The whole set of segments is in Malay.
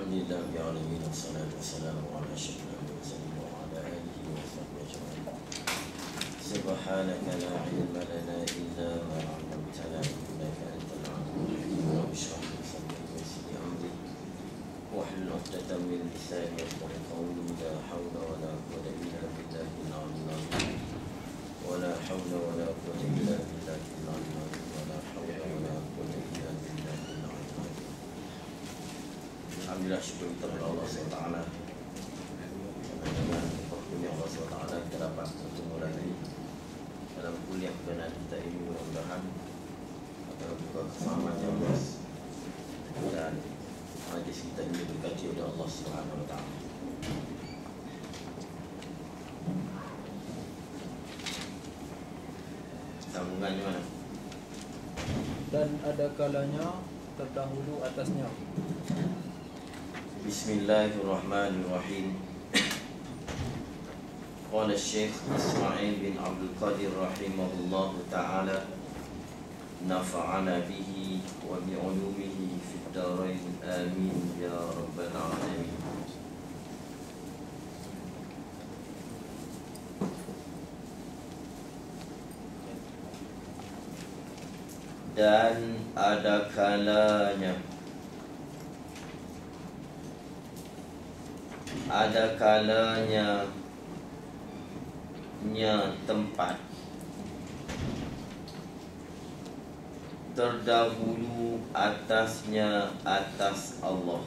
Alhamdulillah bi'alamin. Wassalatu wassalamu ala asyrafil mursalin wa ala alihi wa sahbihi ajma'in. Subhanaka la ilma lana illa ma 'allamtana innaka antal 'alimul hakim. Rabbi shrah li sadri wa yassir li amri wahlul 'uqdatam min lisani yafqahu qawli. La hawla wa la quwwata illa billahil 'aliyyil 'azim. Wa la hawla wa la quwwata illa billahil 'aliyyil 'azim. Wa la hawla wa la quwwata illa billahil 'aliyyil 'azim. Alhamdulillah, syukur kita kepada Allah SWT. Dengan perkuliah Allah SWT kita dapat bertemu lagi dalam kuliah berkenaan kita ini. Mudah-mudahan akan membuka kefahaman yang luas dan majlis kita ini diberkati oleh Allah SWT. Sambungannya mana? Dan ada kalanya terdahulu atasnya. Bismillahirrahmanirrahim. Qala Syekh Ismail bin Abdul Qadir rahimahullahu ta'ala, nafa'ana bihi wa bi'ulumihi fid darain amin ya rabbal alamin. Dan ada kalanya tempat terdahulu atasnya atas Allah.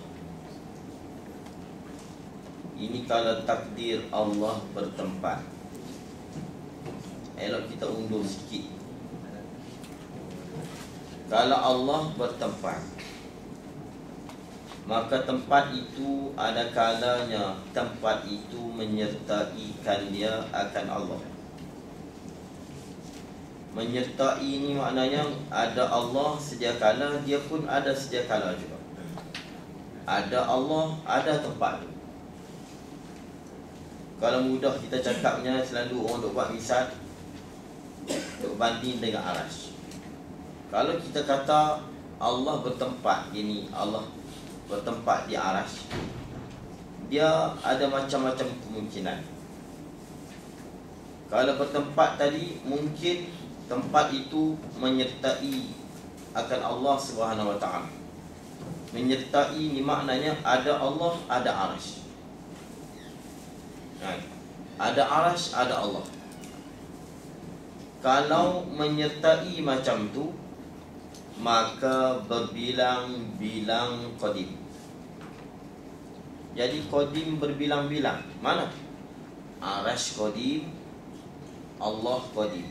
Ini kalau takdir Allah bertempat. Elok kita undur sikit. Kalau Allah bertempat, maka tempat itu ada kalanya tempat itu menyertaikan dia akan Allah. Menyertai ini maknanya ada Allah sedia kala, dia pun ada sedia kala juga. Ada Allah, ada tempat. Kalau mudah kita cakapnya, selalu orang duk buat misal, duk banding dengan arasy. Kalau kita kata Allah bertempat gini, Allah bertempat di arasy, dia ada macam-macam kemungkinan. Kalau bertempat tadi, mungkin tempat itu menyertai akan Allah Subhanahu wa ta'ala. Menyertai ni maknanya ada Allah, ada arasy. Ada arasy, ada Allah. Kalau menyertai macam tu, maka berbilang-bilang qadim. Jadi qadim berbilang-bilang. Mana? Arasy qadim, Allah qadim.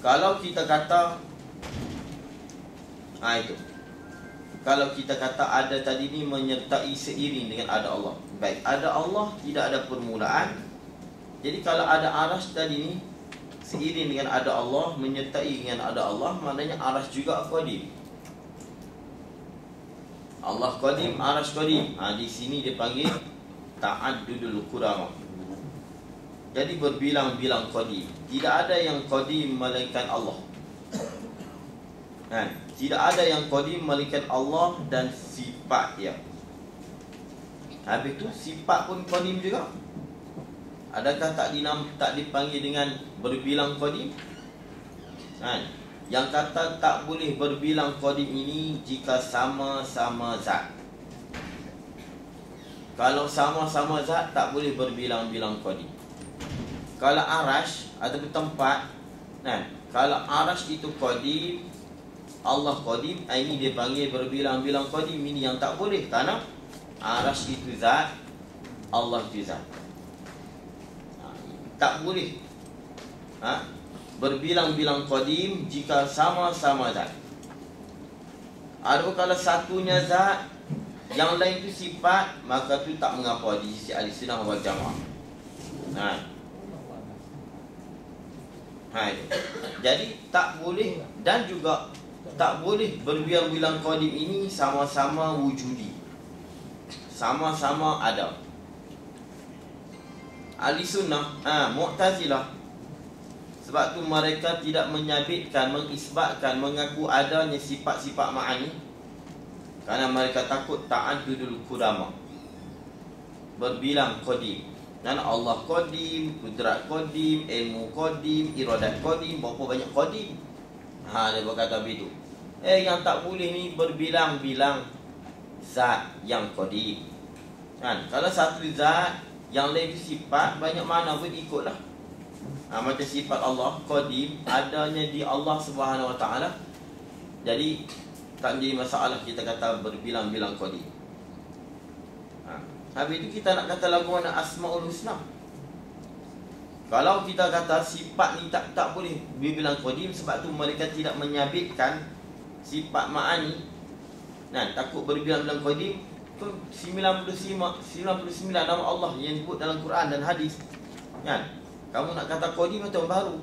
Kalau kita kata itu. Kalau kita kata ada tadi ni menyertai seiring dengan ada Allah. Baik, ada Allah, tidak ada permulaan. Jadi kalau ada arasy tadi ni seiring dengan ada Allah, menyertai dengan ada Allah, maknanya arasy juga qadim. Allah qadim, arasy qadim. Di sini dia panggil ta'addudul qurama. Jadi berbilang-bilang qadim. Tidak ada yang qadim melainkan Allah. Tidak ada yang qadim melainkan Allah dan sifat dia. Habis tu sifat pun qadim juga. Adakah tak dipanggil dengan berbilang qadim? Yang kata tak boleh berbilang qadim ini jika sama-sama zat. Kalau sama-sama zat tak boleh berbilang-bilang qadim. Kalau arasy atau tempat, kalau arasy itu qadim, Allah qadim, ini dia panggil berbilang-bilang qadim. Ini yang tak boleh, kerana arasy itu zat, Allah itu zat. Tak boleh berbilang-bilang qadim jika sama-sama zat. Adapun kalau satunya zat, yang lain itu sifat, maka tu tak mengapa di sisi Ahlussunnah wal Jamaah. Jadi tak boleh, dan juga tak boleh berbilang-bilang qadim ini sama-sama wujudi, sama-sama ada. Ahlussunnah, Mu'tazilah, sebab tu mereka tidak menyabitkan, mengisbatkan, mengaku adanya sifat-sifat ma'ani. Karena mereka takut ta'addudul qudama, berbilang qadim. Dan Allah qadim, kudrat qadim, ilmu qadim, iradat qadim, berapa banyak qadim. Dia berkata begitu. Yang tak boleh ni berbilang-bilang zat yang qadim. Kan? Kalau satu zat, yang lain sifat, banyak mana pun ikutlah. Macam sifat Allah qadim, adanya di Allah Subhanahu Wa Taala. Jadi tak menjadi masalah kita kata berbilang-bilang qadim. Habis itu kita nak kata lagu mana Asmaul Husna. Kalau kita kata sifat ni tak boleh dibilang qadim, sebab tu mereka tidak menyabitkan sifat ma'ani. Takut berbilang-bilang qadim. 99 nama Allah yang disebut dalam Quran dan hadis. Kamu nak kata qadim atau baru?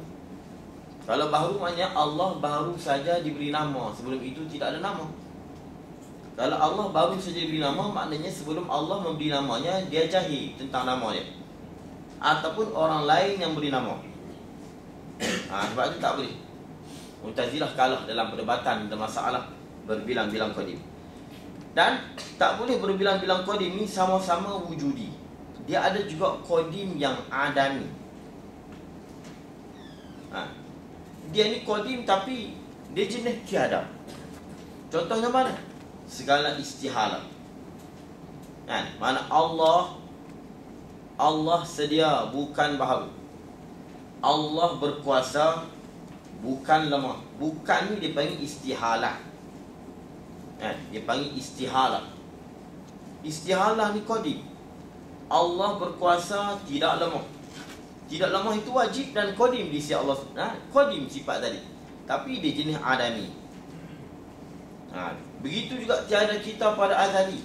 Kalau baru maknanya Allah baru saja diberi nama, sebelum itu tidak ada nama. Kalau Allah baru saja diberi nama, maknanya sebelum Allah memberi namanya, dia jahil tentang nama dia, ataupun orang lain yang beri nama. Sebab itu tak boleh. Mu'tazilah kalah dalam perdebatan dan masalah berbilang-bilang qadim. Dan tak boleh berbilang-bilang qadim ni sama-sama wujudi. Dia ada juga qadim yang adami. Dia ni qadim tapi dia jenis tiada. Contohnya mana? Segala istihala. Mana Allah sedia, bukan baharu. Allah berkuasa, bukan lemah. Bukan ni dia panggil istihala. Dia panggil istihala. Istihala ni qadim. Allah berkuasa, tidak lemah. Tidak lemah itu wajib dan qadim di sisi Allah. Qadim sifat tadi, tapi dia jenis adami. Begitu juga tiada kita pada azali.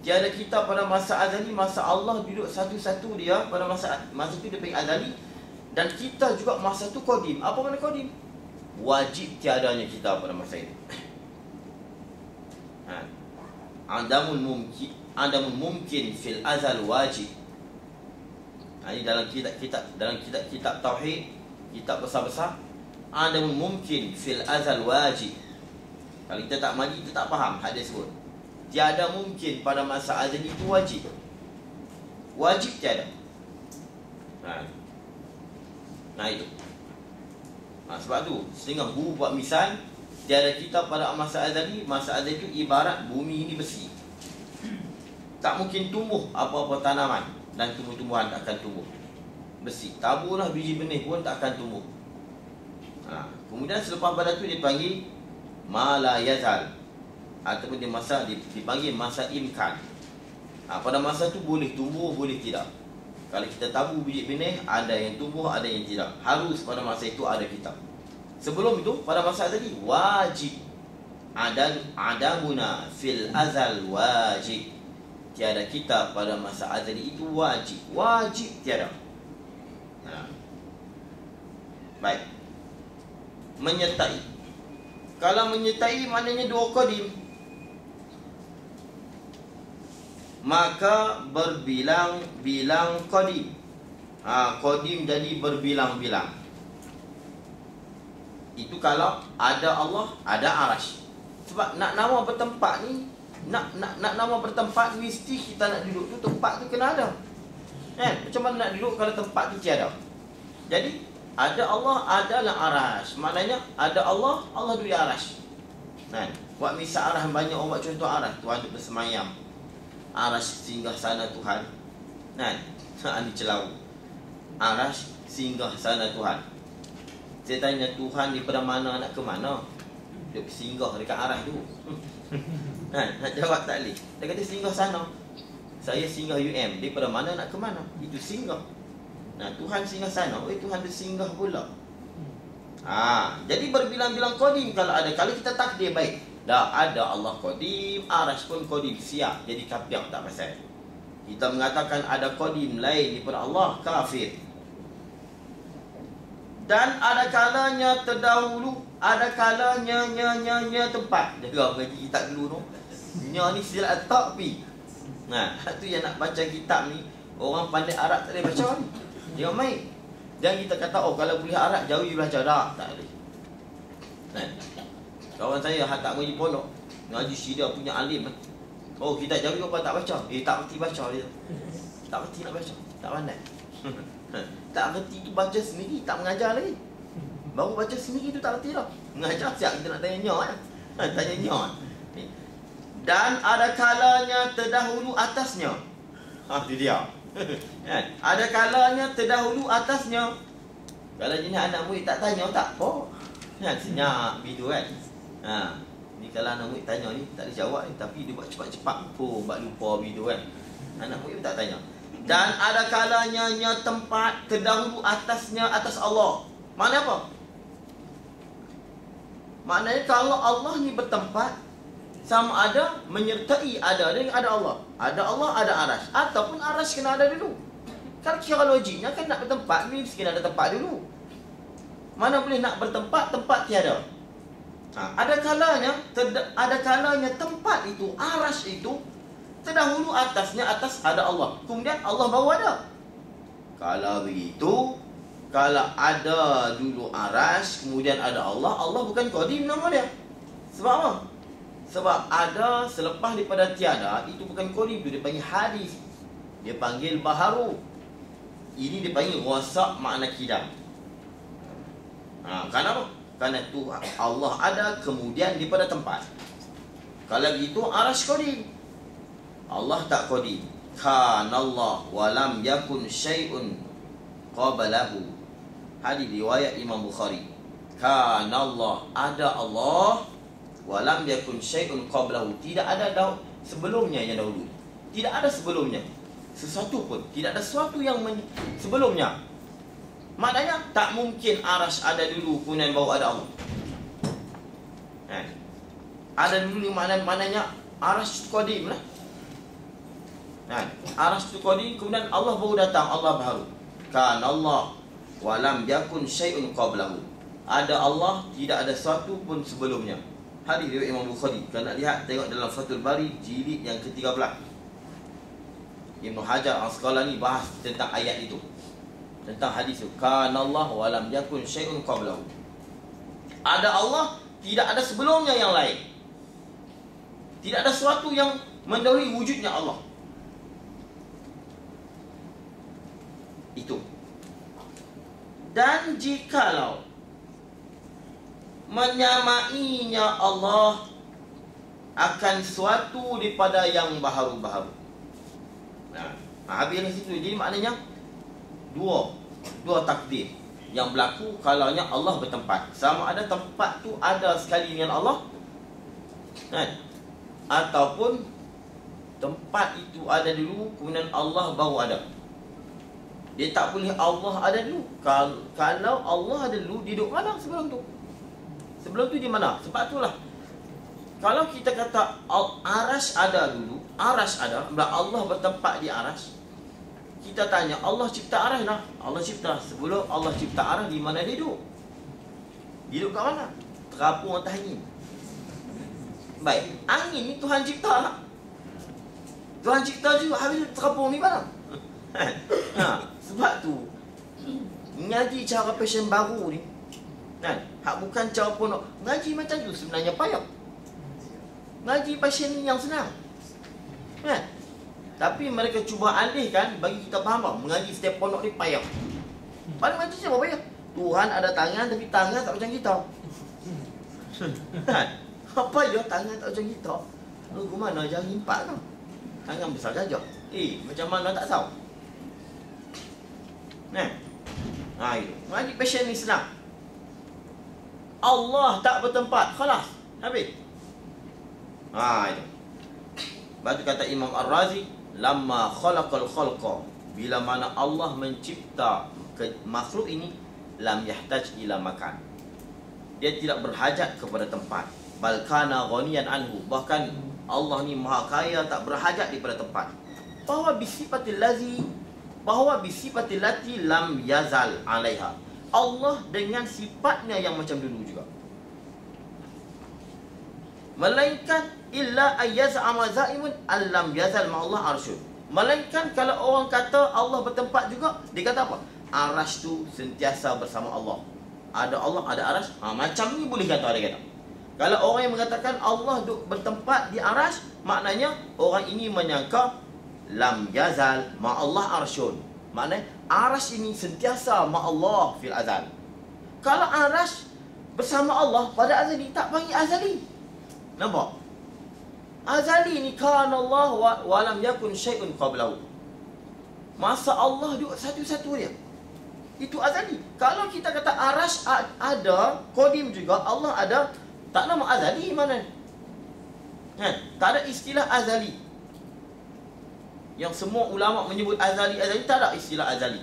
Tiada kita pada masa azali. Masa Allah duduk satu-satu dia pada masa itu dia panggil azali. Dan kita juga masa itu qadim. Apa makna qadim? Wajib tiadanya kita pada masa itu. Adamun mumkin fil azal wajib. Ini dalam kitab tauhid, kitab besar-besar. Adamun mumkin fil azal wajib. Kalau kita tak mandi, kita tak faham hadis sebut. Tiada mungkin pada masa azali itu wajib. Wajib tiada. Itu. Sebab tu setengah guru buat misal, tiada kita pada masa azali. Masa azali itu ibarat bumi ini besi. Tak mungkin tumbuh apa-apa tanaman, dan tumbuh-tumbuhan tak akan tumbuh. Besi, taburlah biji benih pun tak akan tumbuh. Kemudian selepas pada tu dipanggil mala yazal, ataupun di masa dipanggil masa imkan. Pada masa tu boleh tumbuh, boleh tidak. Kalau kita tabur biji benih, ada yang tumbuh, ada yang tidak. Harus pada masa itu ada kita. Sebelum itu, pada masa tadi wajib. Adamuna fil azal wajib. Tiada kita pada masa azali itu wajib. Wajib tiada. Baik. Menyertai. Kalau menyertai maknanya dua qadim, maka berbilang-bilang qadim. Qadim jadi berbilang-bilang. Itu kalau ada Allah, ada arash. Sebab nak nama bertempat ni, nak nama bertempat mesti kita nak duduk tu, tempat tu kena ada. Macam mana nak duduk kalau tempat tu tiada? Jadi ada Allah, adalah arash. Maknanya ada Allah, Allah duduk di arash. Buat misal arash, banyak orang buat contoh arash. Tuhan duduk bersemayam. Arash singgah sana Tuhan. Ini celau. Arash singgah sana Tuhan. Saya tanya Tuhan daripada mana nak ke mana? Dia singgah dekat arash tu. Nak jawab tak boleh. Dia kata singgah sana. Saya singgah UM. Daripada mana nak ke mana? Itu singgah. Tuhan singgah sana, Tuhan bersinggah pula. Jadi berbilang-bilang qadim kalau ada. Kalau kita takdir baik, dah ada Allah qadim, arash pun qadim, siap. Jadi kafir tak pasal. Kita mengatakan ada qadim lain daripada Allah, kafir. Dan ada kalanya terdahulu, ada kalanya tempat. Jaga bagi kitab dulu tu. Nya ni silat takfi. Tu yang nak baca kitab ni, orang pandai Arab tak boleh baca ni. Jangan main. Jangan kita kata, kalau boleh Arab, jauhi belajar. Tak boleh. Kawan saya tak pergi pondok, Ngaji Syria punya alim. Oh, kita jawab apa tak baca? Tak reti baca dia. Tak reti nak baca. Tak pandai. Tak reti tu baca sendiri, tak mengajar lagi. Baru baca sendiri tu tak reti dah. Mengajar siap kita nak tanya nyo kan. Tanya nyo. Dan ada kalanya terdahulu atasnya. Itu dia. Ada kalanya terdahulu atasnya. Kalau jenis anak murid tak tanya tak apa. Senyap gitu kan. Ni kalau anak murid tanya ni tak ada jawab ni, tapi dia buat cepat-cepat buat lupa gitu kan. Anak murid tak tanya. Dan ada kalanya tempat terdahulu atasnya atas Allah. Maknanya apa? Maknanya kalau Allah ni bertempat, sama ada menyertai ada Allah. Ada Allah, ada arash. Ataupun arash kena ada dulu. Kan kira logiknya kan nak bertempat ni mesti kena ada tempat dulu. Mana boleh nak bertempat, tempat tiada. Ada kalanya tempat itu, arash itu terdahulu atasnya atas ada Allah. Kemudian Allah baru ada. Kalau begitu, kalau ada dulu arash, kemudian ada Allah, Allah bukan qadim nama dia. Sebab apa? Sebab ada selepas daripada tiada, itu bukan qadim, itu dia panggil hadis. Dia panggil baharu. Ini dia panggil wasak makna kidam. Kenapa? Kerana tu Allah ada kemudian daripada tempat. Kalau gitu arash qadim. Allah tak qadim. Kanallah walam yakun syai'un qablahu. Hadis riwayat Imam Bukhari. Kanallah, ada Allah, walam yakun syai'un qablahu. Tidak ada sebelumnya yang dahulu. Tidak ada sebelumnya sesuatu pun. Tidak ada sesuatu yang sebelumnya. Maknanya tak mungkin arash ada dulu kemudian baru ada Allah. Ada dulu maknanya arash qadim lah. Arash tu qadim, kemudian Allah baru datang, Allah baru. Kan Allah walam yakun syai'un qablahu. Ada Allah, tidak ada sesuatu pun sebelumnya. Hadis riwayat Imam Bukhari. Kalau nak lihat, tengok dalam Fathul Bari jilid yang ke-13. Ibn Hajar Al-Asqalani bahas tentang ayat itu, tentang hadis itu. Kan Allah walam yakun syai'un qablahu. Ada Allah, tidak ada sebelumnya yang lain. Tidak ada sesuatu yang mendahului wujudnya Allah. Itu. Dan jikalau menyamainya Allah akan suatu daripada yang baharu-baharu. Habislah situ. Jadi maknanya dua takdir yang berlaku kalaunya Allah bertempat. Sama ada tempat tu ada sekali dengan Allah, ataupun tempat itu ada dulu kemudian Allah baru ada. Dia tak boleh Allah ada dulu. Kalau Allah ada dulu, dia duduk mana sebelum tu? Sebelum tu di mana? Sebab itulah, kalau kita kata arash ada dulu, arash ada, Allah bertempat di arash. Kita tanya, Allah cipta arash lah. Allah cipta. Sebelum Allah cipta arash, di mana dia duduk? Dia duduk kat mana? Terapung atas angin. Baik, angin ni Tuhan cipta lah. Tuhan cipta juga, habis terapung ni mana? Sebab tu ngaji cara passion baru ni, hak bukan cara ponok. Ngaji macam tu sebenarnya payah. Ngaji passion ni yang senang, tapi mereka cuba alihkan bagi kita faham bahawa mengaji setiap ponok ni payah. Paling ngaji siapa payah? Tuhan ada tangan tapi tangan tak macam kita. Apa ya tangan tak macam kita? Lu mana jari 4 tau. Tangan besar gajah. Macam mana tak tahu. Itu. Ngaji passion ni senang. Allah tak bertempat, khalas, habis. Itu. Lepas tu kata Imam Ar-Razi, lamma khalaqal khalqa, bila mana Allah mencipta makhluk ini, lam yahtaj ila makan. Dia tidak berhajat kepada tempat. Bal kana ghaniyan anhu, bahkan Allah ni maha kaya, tak berhajat daripada tempat. Bahwa bisifatil lati lam yazal alaiha. Allah dengan sifatnya yang macam dulu juga. Melainkan illa ayyaz'ama za'imun allam yazal ma'allah arsyun. Melainkan kalau orang kata Allah bertempat juga, dia kata apa? Arash tu sentiasa bersama Allah. Ada Allah, ada arash. Macam ni boleh kata, dia kata. Kalau orang yang mengatakan Allah duduk bertempat di arash, maknanya orang ini menyangka lam yazal ma'allah arsyun. Maknanya arash ini sentiasa ma'allah fil azal. Kalau arash bersama Allah pada azali, tak panggil azali. Nampak? Azali ni kana Allah wa lam yakun syai'un qablahu. Masa Allah duduk satu-satu dia. Itu azali. Kalau kita kata arash ada, qadim juga, Allah ada, tak nama azali mana? Kan? Tak ada istilah azali. Yang semua ulama menyebut azali, tak ada istilah azali.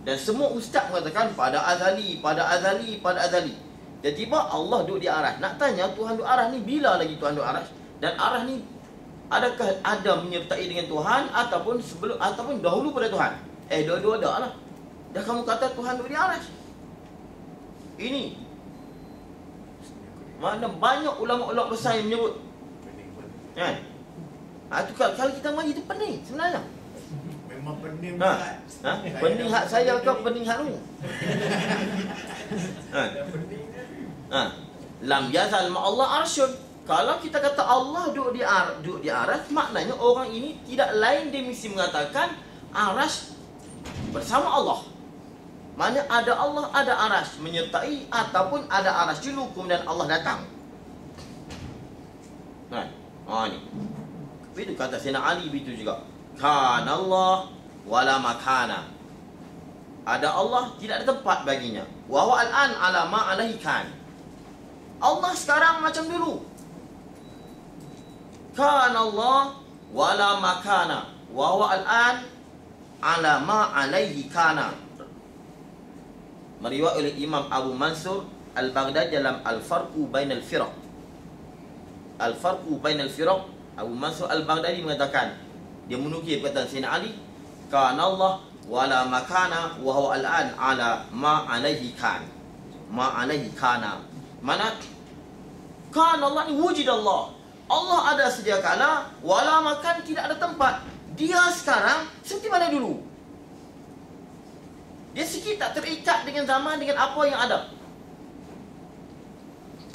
Dan semua ustaz mengatakan pada azali, pada azali, pada azali. Tiba-tiba Allah duduk di arash. Nak tanya Tuhan duduk arash ni bila lagi Tuhan duduk arash? Dan arash ni adakah ada menyertai dengan Tuhan ataupun sebelum ataupun dahulu pada Tuhan? Dua-dua ada lah. Dah kamu kata Tuhan duduk di arash. Ini mana banyak ulama-ulama besar yang menyebut. Kan? Itu kalau kita mari itu pening sebenarnya. Memang pening berat. Pening hak saya ke pening hak lu? Lam yazal ma Allah arsyun. Kalau kita kata Allah duduk di arash, maknanya orang ini tidak lain dia mesti mengatakan arash bersama Allah. Mana ada Allah, ada arash menyertai, ataupun ada arash dulu kemudian Allah datang. Ni. Itu kata Sayyidina Ali begitu juga. Kana Allah wala makana. Ada Allah, tidak ada tempat baginya. Wa huwa al-an ala ma alaihi kan. Allah sekarang macam dulu. Kana Allah wala makana. Wa huwa al-an ala ma alaihi kana. Meriwayat oleh Imam Abu Mansur Al-Baghdadi dalam Al-Farqu Bainal Firaq. Al-Farqu Bainal Firaq, Abu Mansur Al-Baghdadi mengatakan, dia menukil perkataan Sayyidina Ali, kana Allah wala makana wa huwa al-an ala ma alaihi kan. Ma alaihi kana. Mana kana Allah ni wujud Allah. Allah ada sedia kala, wala makan, tidak ada tempat. Dia sekarang seperti mana dulu. Dia sikit tak terikat dengan zaman, dengan apa yang ada.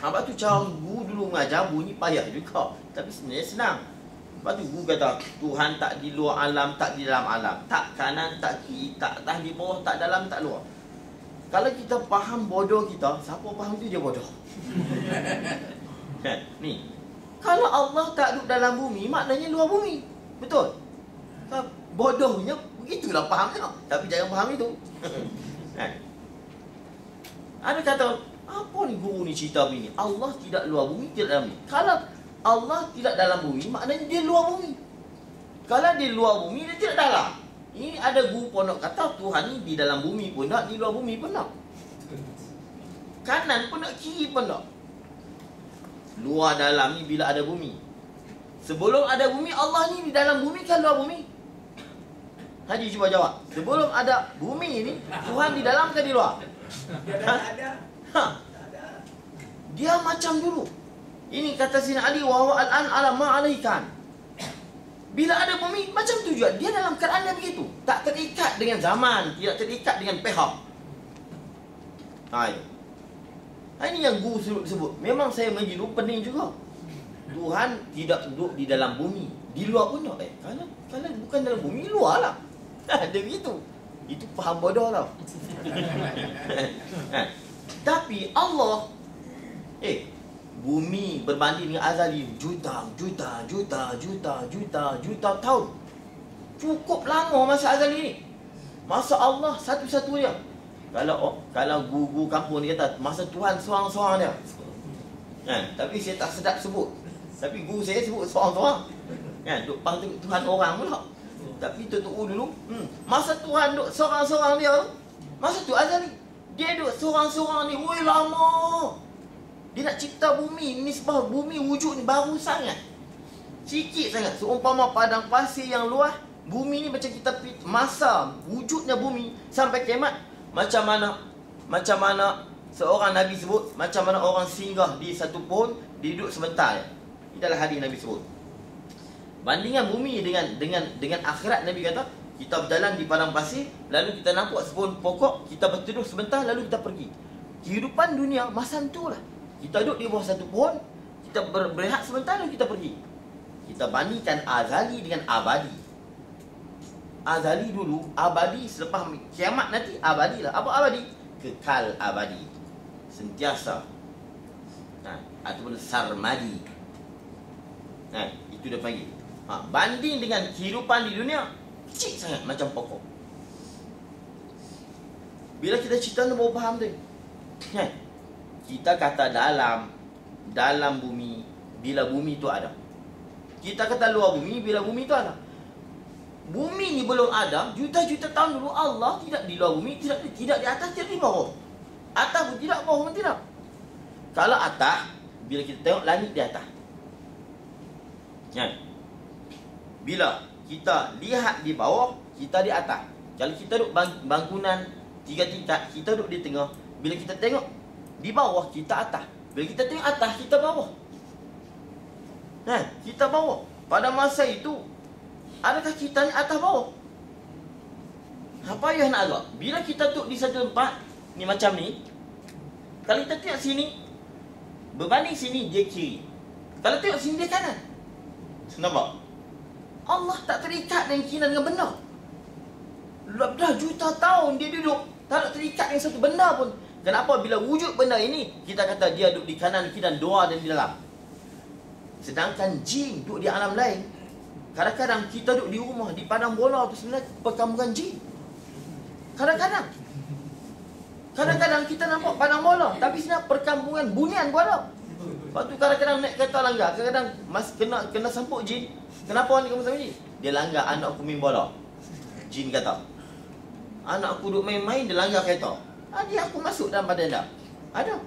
Sebab tu cara guru dulu mengajar bunyi payah juga. Tapi sebenarnya senang. Sebab tu guru kata Tuhan tak di luar alam, tak di dalam alam. Tak kanan, tak kiri, tak atas, di bawah, tak dalam, tak luar. Kalau kita faham bodoh kita, siapa faham tu dia bodoh. Ni, kalau Allah tak duduk dalam bumi, maknanya luar bumi. Betul? Bodohnya begitulah fahamnya. Tapi jangan faham itu. Ada kata, apa ni guru ni cerita begini? Allah tidak luar bumi, tidak dalam bumi. Kalau Allah tidak dalam bumi, maknanya dia luar bumi. Kalau dia luar bumi, dia tidak dalam. Ini ada guru pondok kata Tuhan ni di dalam bumi pun tak, di luar bumi pun tak. Kanan pun tak, kiri pun tak. Luar dalam ni bila ada bumi. Sebelum ada bumi, Allah ni di dalam bumi kan luar bumi? Haji cuba jawab. Sebelum ada bumi ni, Tuhan di dalam ke di luar? Dia macam dulu. Ini kata Sayyidina Ali, wa huwa al-an ala ma alaihi kan. Bila ada bumi, macam tu juga. Dia dalam keadaan dia begitu. Tak terikat dengan zaman, tidak terikat dengan pihak. Ini yang guru sebut. Memang saya mengaji dulu pening juga. Tuhan tidak duduk di dalam bumi, di luar pun tak. Kalau bukan dalam bumi, luar lah. Dia begitu. Itu faham bodoh tau. Tapi Allah, bumi berbanding dengan azali juta tahun. Cukup lama masa azali ni. Masa Allah satu-satunya. Kalau guru kampung ni kata masa Tuhan seorang-seorang dia. Tapi saya tak sedap sebut. Tapi guru saya sebut seorang-seorang. Duk panggil Tuhan orang pula. Tapi tu dulu, masa Tuhan duk seorang-seorang dia, masa tu azali. Dia duk seorang-seorang ni, woi lama. Dia nak cipta bumi, nisbah bumi wujud ni baru sangat. Sikit sangat. Seumpama padang pasir yang luas, bumi ni macam kita masa wujudnya bumi sampai kiamat. Macam mana seorang Nabi sebut, macam mana orang singgah di satu pohon, dia duduk sebentar je. Ini adalah hadis Nabi sebut. Bandingan bumi dengan akhirat, Nabi kata, kita berjalan di padang pasir, lalu kita nampak sebuah pokok, kita berteduh sebentar, lalu kita pergi. Kehidupan dunia macam tu lah. Kita duduk di bawah satu pohon, kita berehat sebentar lalu kita pergi. Kita bandingkan azali dengan abadi. Azali dulu, abadi selepas kiamat nanti abadi lah. Apa abadi? Kekal abadi. Sentiasa. Ataupun sarmadi. Itu dia panggil. Banding dengan kehidupan di dunia, kecil sangat macam pokok. Bila kita cerita tu baru faham tu. Kita kata dalam bumi, bila bumi tu ada. Kita kata luar bumi, bila bumi tu ada. Bumi ni belum ada, juta-juta tahun dulu Allah tidak di luar bumi, tidak di atas, tidak di bawah. Atas pun tidak, bawah pun tidak. Kalau atas, bila kita tengok langit di atas. Bila kita lihat di bawah, kita di atas. Kalau kita duduk bangunan 3 tingkat, kita duduk di tengah. Bila kita tengok di bawah, kita atas. Bila kita tengok atas, kita bawah. Kita bawah. Pada masa itu, adakah kita ni atas bawah? Apa payah nak agak? Bila kita duduk di satu tempat, ni macam ni. Kalau kita tengok sini, berbanding sini, dia kiri. Kalau tengok sini, dia kanan. Nampak? Allah tak terikat dengan kiri dengan benda. Dah juta tahun dia duduk, tak terikat dengan satu benda pun. Kenapa bila wujud benda ini, kita kata dia duduk di kanan, kiri dan luar dan di dalam. Sedangkan jin duduk di alam lain. Kadang-kadang kita duduk di rumah, di padang bola tu sebenarnya perkampungan jin. Kadang-kadang kita nampak padang bola, tapi sebenarnya perkampungan bunian bola. Lepas tu kadang-kadang naik kereta langgar, kadang-kadang kena sampuk jin. Kenapa orang ni kamu sama ni? Dia langgar anak aku main bola. Jin kata, anak aku duduk main-main, dia langgar kereta. Dia aku masuk dalam badan dah. Ada.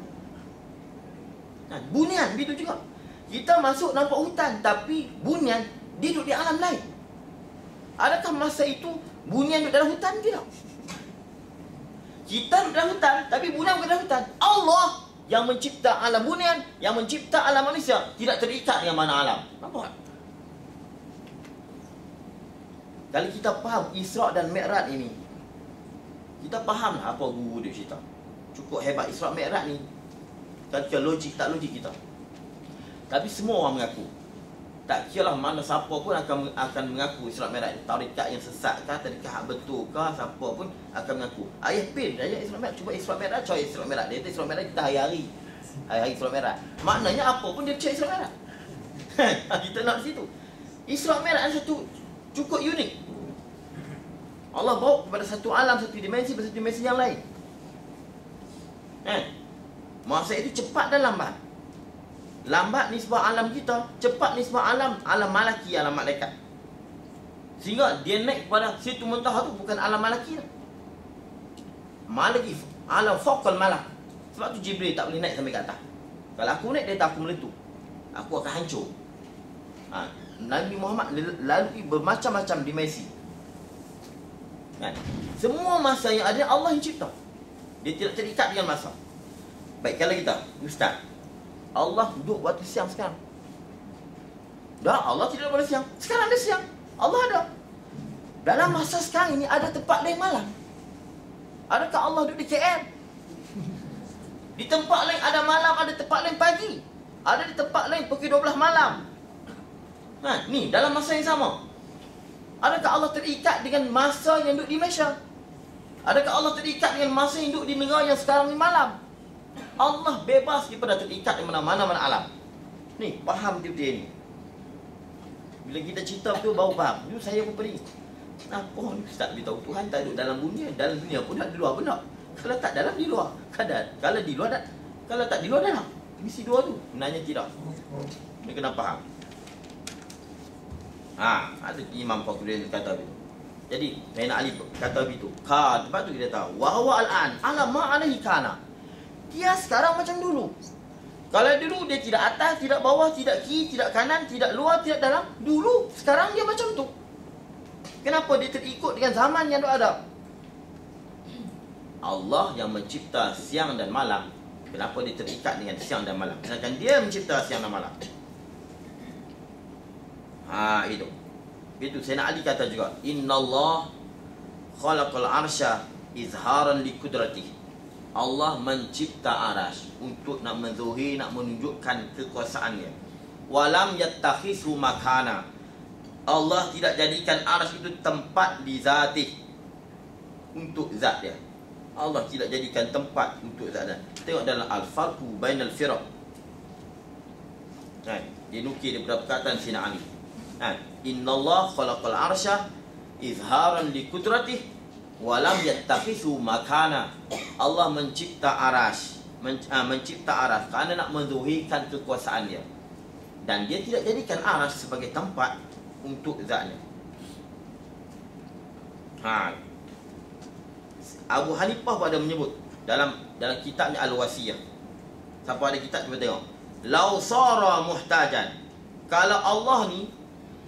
Bunian, begitu juga. Kita masuk nampak hutan, tapi bunian, dia duduk di alam lain. Adakah masa itu bunian duduk dalam hutan? Tidak. Kita duduk dalam hutan, tapi bunian bukan dalam hutan. Allah yang mencipta alam bunian, yang mencipta alam manusia, tidak terikat dengan mana alam. Nampak? Kalau kita faham Isra' dan Mi'raj ini, kita faham lah apa guru dia cerita. Cukup hebat Isra' Mi'raj ni. Tak kira logik tak logik kita. Tapi semua orang mengaku. Tak kira lah mana siapa pun akan mengaku Isra' Mi'raj. Tarikat yang sesat kah, tarikat betul kah, siapa pun akan mengaku. Ayah pin dia Isra' Mi'raj, cuba Isra' Mi'raj, coy Isra' Mi'raj. Dia kata Isra' Mi'raj kita hari-hari. Hari-hari Isra' Mi'raj. Maknanya apa pun dia percaya Isra' Mi'raj. Kita nak di situ. Isra' Mi'raj satu cukup unik. Allah bawa kepada satu alam, satu dimensi, satu dimensi yang lain. Masa itu cepat dan lambat. Lambat nisbah alam kita, cepat nisbah alam malaki, alam malaikat. Sehingga dia naik kepada situ muntaha tu bukan alam malaki lah. Malaki, alam fawqal malak. Sebab tu Jibril tak boleh naik sampai ke atas. Kalau aku naik, dia tak aku meletup. Aku akan hancur. Nabi Muhammad lalui bermacam-macam dimensi. Semua masa yang ada Allah yang cipta. Dia tidak terikat dengan masa. Baik, kalau kita Ustaz, Allah duduk waktu siang sekarang. Dah, Allah tidak boleh siang. Sekarang ada siang, Allah ada. Dalam masa sekarang ini ada tempat lain malam. Adakah Allah duduk di KL? Di tempat lain ada malam, ada tempat lain pagi. Ada di tempat lain pukul 12 malam. Ni dalam masa yang sama. Adakah Allah terikat dengan masa yang duduk di Malaysia? Adakah Allah terikat dengan masa yang duduk di negara yang sekarang ni malam? Allah bebas daripada terikat di mana-mana alam. Ni, faham betul-betul ni. Bila kita cerita tu baru faham. Dulu saya pun pening. Apa ni Ustaz beritahu Tuhan tak duduk dalam dunia. Dalam dunia pun tak di luar pun tak. Kalau tak dalam, di luar. Kalau di luar tak. Kalau tak di luar dalam. Misi dua tu. Sebenarnya tidak. Ni kena faham. Ada Imam Fakhruddin kata begitu. Jadi Sayyidina Ali kata begitu. Lepas tu kita tahu wa huwa al-an ala ma alaihi kana. Dia sekarang macam dulu. Kalau dulu dia tidak atas, tidak bawah, tidak kiri, tidak kanan, tidak luar, tidak dalam. Dulu, sekarang dia macam tu. Kenapa dia terikut dengan zaman yang ada? Allah yang mencipta siang dan malam. Kenapa dia terikat dengan siang dan malam? Sedangkan dia mencipta siang dan malam. Itu. Itu Sayyidina Ali kata juga, Innallah khalaqal arsya izharan li qudratihi. Allah mencipta arash untuk nak menzuhir, nak menunjukkan kekuasaannya. Walam yattakhidhu makana. Allah tidak jadikan arash itu tempat di zatih, untuk zat dia. Allah tidak jadikan tempat untuk zat dia. Tengok dalam al-farqu bainal firaq. Dia nukil daripada perkataan Sina Ali. Innallaha khalaqal arsha izharan li qudratihi wa lam yattakhidhu makana. Allah mencipta arash, mencipta arash kerana nak menzuhirkan kekuasaan dia. Dan dia tidak jadikan arash sebagai tempat untuk zatnya. Abu Hanifah pada menyebut dalam kitabnya Al-Wasiyah. Siapa ada kitab cuba tengok. Lau sara muhtajan. Kalau Allah ni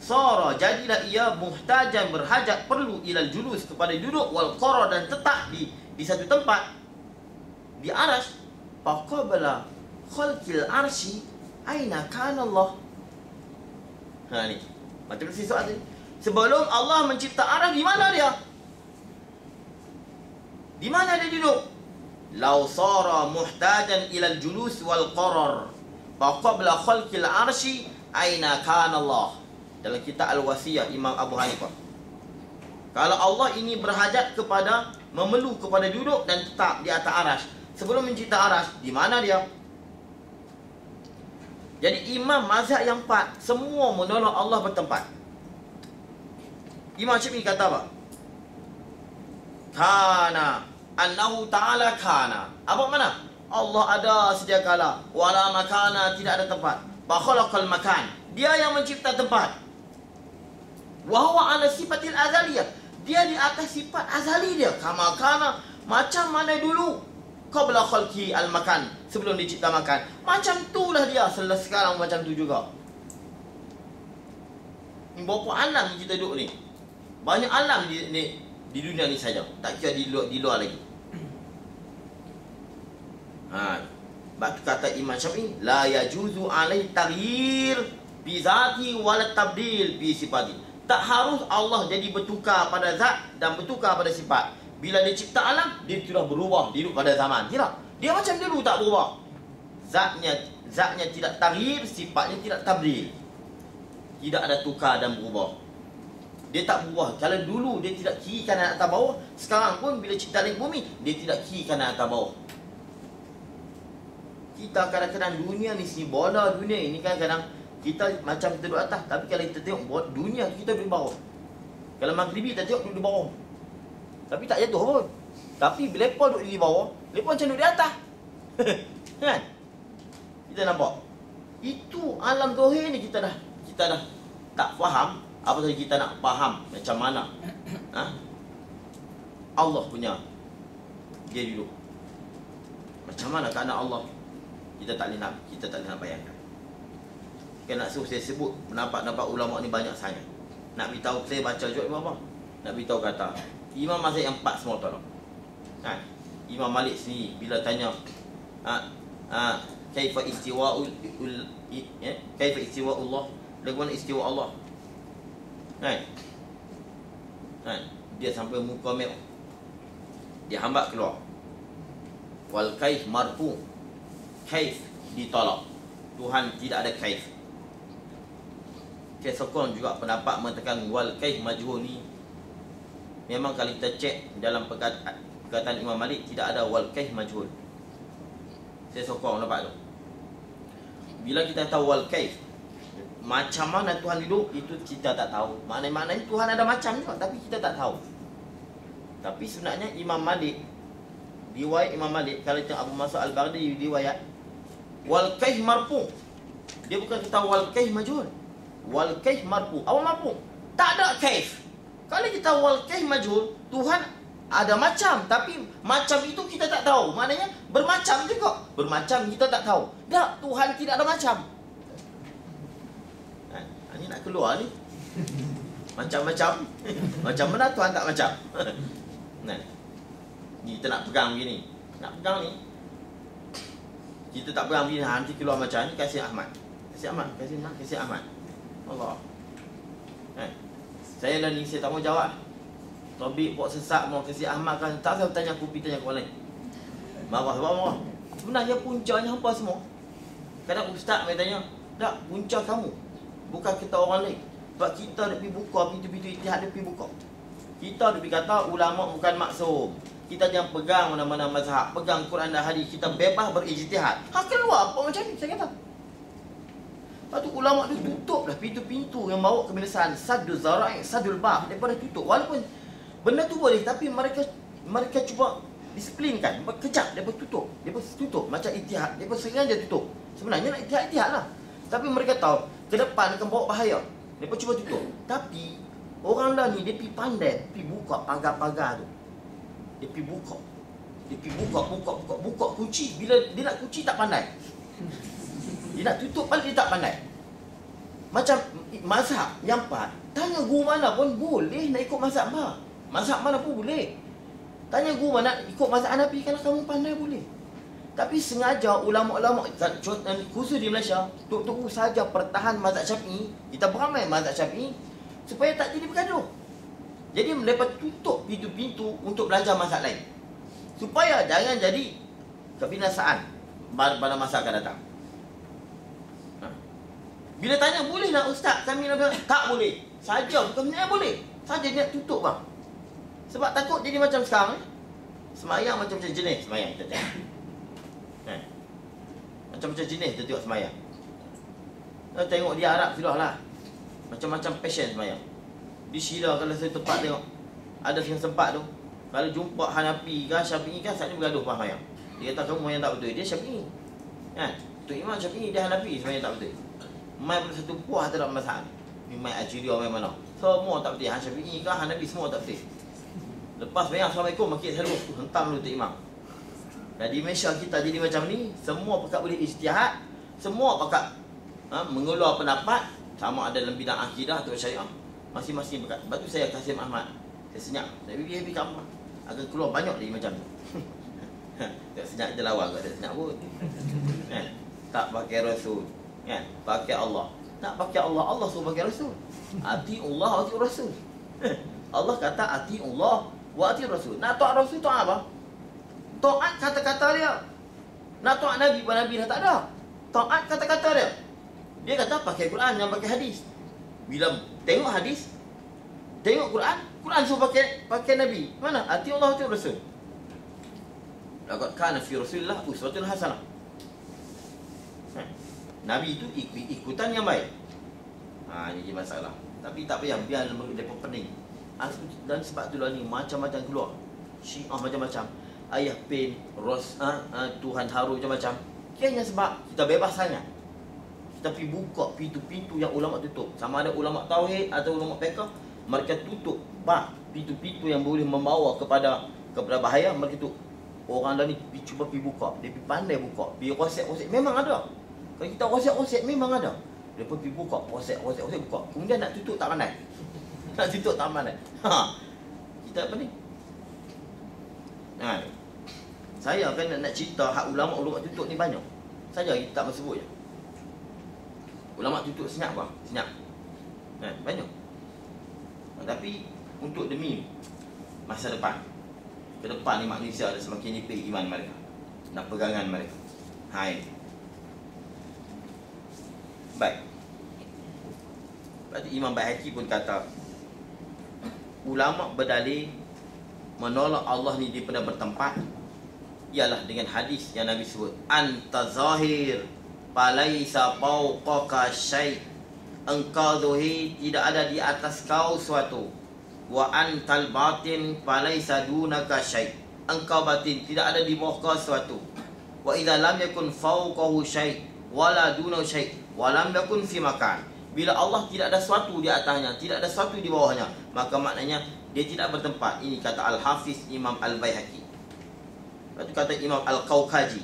sara, jadilah ia muhtajan, berhajat, perlu ilal julus, kepada duduk, wal qara, dan tetap di satu tempat di arash. Faqabala khalqil arshi aina kana Allah. Ni macam si soal ni. Sebelum Allah mencipta arash, di mana dia? Di mana dia duduk? Lau sara muhtajan ilal julus wal qarar faqabla khalqil arshi aina kana Allah. Dalam kitab Al-Wasiyah Imam Abu Hanifah. Kalau Allah ini berhajat kepada, memerlu kepada duduk dan tetap di atas arash, sebelum mencipta arash, di mana dia? Jadi imam mazhab yang 4 semua menolak Allah bertempat. Imam Syafi'i kata apa? Kana annahu ta'ala kana. Apa mana? Allah ada sedia kala, wala makana, tidak ada tempat. Fa khalaqal makan. Dia yang mencipta tempat. Wa huwa ala sifatil azaliyah. Dia di atas sifat azali dia. Kama kana, macam mana dulu. Qabla khalqi al makan, sebelum dicipta makan. Macam itulah dia sekarang, macam tu juga. Ni berapa alam ni kita duduk ni? Banyak alam di dunia ni saja. Tak kira di luar lagi. Kata Imam Syafi'i, la yajuzu alai taghyir bi zati wala tabdil bi sifati. Tak harus Allah jadi bertukar pada zat dan bertukar pada sifat. Bila dia cipta alam, dia sudah berubah duduk pada zaman. Tidak, dia macam dulu tak berubah. Zatnya tidak taghyir, sifatnya tidak tabdil. Tidak ada tukar dan berubah. Dia tak berubah. Kalau dulu dia tidak kiri kanan atas bawah, sekarang pun bila cipta langit bumi, dia tidak kiri kanan atas bawah. Kita kadang-kadang dunia ni sini, bola dunia ini kadang-kadang kita macam kita duduk atas, tapi kalau kita tengok dunia, kita duduk di bawah. Kalau maghribi kita tengok duduk di bawah, tapi tak jatuh pun. Tapi bila mereka duduk di bawah, mereka macam duduk di atas. Kan? Kita nampak. Itu alam zahir ni kita dah tak faham. Apa tadi kita nak faham macam mana Allah punya dia duduk. Macam mana keadaan Allah? Kita tak boleh nak bayangkan. Kan nak suruh saya sebut pendapat ulama ni banyak sangat. Nak beritahu saya baca juga apa? Nak beritahu kata Imam mazhab yang 4 semua tolong. Imam Malik sendiri bila tanya kaifa istiwa'ul kaifa istiwa'ullah, bagaimana istiwa Allah? Dia sampai muka merah. Dia hambat keluar. Wal kaif marfu. Kaif ditolak. Tuhan tidak ada kaif. Saya sokong juga pendapat mengatakan wal kaif majhul ni. Memang kalau kita cek dalam perkataan Imam Malik tidak ada wal kaif majhul. Saya sokong nampak tu. Bila kita tahu wal kaif, macam mana Tuhan hidup, itu kita tak tahu. Maknanya Tuhan ada macam juga, tapi kita tak tahu. Tapi sebenarnya Imam Malik, riwayat Imam Malik, kalau tengok Abu Mas'ud Al-Baghdadi riwayat wal kaif marfu. Dia bukan kata wal kaif majhul. Wal kaif marfu. Apa marfu? Tak ada kaif. Kalau kita wal kaif majhul, Tuhan ada macam, tapi macam itu kita tak tahu. Maknanya bermacam juga. Bermacam kita tak tahu. Tak, Tuhan tidak ada macam. Ini nak keluar ni. Macam-macam. Macam mana Tuhan tak macam? Ni kita nak pegang begini. Nak pegang ni. Kita tak pegang begini, nanti keluar macam ni. Kasih Ahmad. Kasih Ahmad. Kasih Ahmad. Allah. Saya lah ni, saya tak mau jawab. Tobik buat sesak, mau kasih Ahmad kan. Tak saya tanya, aku pergi tanya ke orang lain. Marah sebab marah. Sebenarnya puncanya hampa semua. Kadang ustaz mai tanya, tak, punca kamu. Bukan kita orang lain. Sebab kita nak pergi buka pintu-pintu ijtihad, dia pergi buka. Kita nak pergi kata ulama bukan maksum. Kita jangan pegang mana-mana mazhab, pegang Quran dan hadis, kita bebas berijtihad. Keluar apa macam ni saya kata. Lepas tu ulama tu tutuplah pintu-pintu yang bawa kebinasaan. Saddul zara'i, saddul bab. Mereka dah tutup. Walaupun benda tu boleh, tapi mereka cuba disiplinkan. Kejap, mereka tutup. Mereka tutup. Macam ijtihad. Mereka sengaja tutup. Sebenarnya nak ijtihad lah. Tapi mereka tahu, ke depan akan bawa bahaya. Mereka cuba tutup. Tapi, orang dah ni, dia pergi pandai. Pergi buka pagar-pagar tu. Dia pergi buka. Dia pergi buka kunci. Bila dia nak kunci, tak pandai. Dia nak tutup balik, dia tak pandai. Macam mazhab yang 4, tanya guru mana pun boleh nak ikut mazhab mana. Mazhab mana pun boleh. Tanya guru mana ikut mazhab Hanafi, kalau kamu pandai boleh. Tapi sengaja ulama-ulama, khusus di Malaysia, untuk saja pertahan mazhab Syafi'i, kita beramai mazhab Syafi'i, supaya tak jadi bergaduh. Jadi mereka tutup pintu-pintu untuk belajar mazhab lain. Supaya jangan jadi kebinasaan pada masa akan datang. Bila tanya, boleh nak ustaz? Kami nak bilang, tak boleh. Saja, bukan sebenarnya boleh. Saja dia nak tutup bang. Sebab takut jadi macam sekarang. Semayang macam-macam jenis semayang kita tengok. Macam-macam jenis kita tengok semayang. Tengok dia Arab sudah lah. Macam-macam passion semayang. Di Syria kalau saya tempat tengok, ada yang sempat tu, kalau jumpa Hanafi kan, Syafi'i kan, saat ni bergaduh pas semayang. Dia kata kamu yang tak betul. Dia Syafi'i. Tok Imam Syafi'i, dia Hanafi semayang tak betul. Mai pun satu puas terhadap mazhab ni. Mai Algeria, mai mana, semua tak betul. Syafi'i ke Hanafi semua tak betul. Lepas bayang Assalamualaikum, makin selalu hentam dulu Tok Imam. Dan di Malaysia kita jadi macam ni. Semua pakat boleh ijtihad, semua pakat mengeluar pendapat, sama ada dalam bidang akidah atau syariah. Masing-masing pakat. Sebab tu saya Kasim Ahmad, saya senyap. Saya pergi kat rumah, akan keluar banyak lagi macam tu. Tak senyap je lawan, tak ada senyap pun. Tak pakai Rasul, pakai Allah. Nak pakai Allah, Allah suruh pakai Rasul. Ati Allah, ati Rasul. Allah kata ati Allah wa ati Rasul. Nak taat Rasul, taat apa? Taat kata-kata dia. Nak taat Nabi, Nabi dah tak ada. Taat kata-kata dia. Dia kata pakai Quran, yang pakai hadis. Bila tengok hadis, tengok Quran, Quran suruh pakai Nabi. Mana? Ati Allah, ati Rasul. Laqad kana fi Rasulillah uswatun hasanah. Nabi itu ikutan yang baik. Ini je masalah. Tapi tak payah, biar mereka pening. Dan sebab itulah ni macam-macam keluar. Syiah macam-macam. Ayah Pin, Tuhan Haru macam-macam. Kayaknya sebab kita bebas sangat. Kita pergi buka pintu-pintu yang ulama tutup. Sama ada ulama tauhid atau ulama fiqh, mereka tutup pintu-pintu yang boleh membawa kepada bahaya, mereka tutup. Orang dah ni cuba pergi buka. Dia pergi pandai buka. Pergi rosek-rosek. Memang ada. Kalau kita rosek-rosek memang ada. Dia pergi buka, rosek-rosek buka. Kemudian nak tutup tak pandai. Nak tutup tak pandai. Kita apa ni? Saya kan nak cerita hak ulama-ulama tutup ni banyak. Saja kita tak sebut je. Ulama tutup senyap bang, senyap. Banyak. Tapi untuk demi masa depan, ke depan ni manusia ada semakin nipis iman mereka dan pegangan mereka. Baik. Berarti Imam Baihaqi pun kata, ulama berdalil menolak Allah ni daripada bertempat ialah dengan hadis yang Nabi sebut, anta zahir falaisa fawqaka syai'. Engkau zahir, tidak ada di atas kau suatu. Wa antal batin falaisa dunaka syai'. Engkau batin, tidak ada di bawah kau suatu. Wa idza lam yakun fawqahu syai' wala dunahu syai' wa lam yakun fi makan. Bila Allah tidak ada sesuatu di atasnya, tidak ada sesuatu di bawahnya, maka maknanya dia tidak bertempat. Ini kata Al-Hafiz Imam Al-Baihaqi. Lepas tu kata Imam Al-Qawqaji,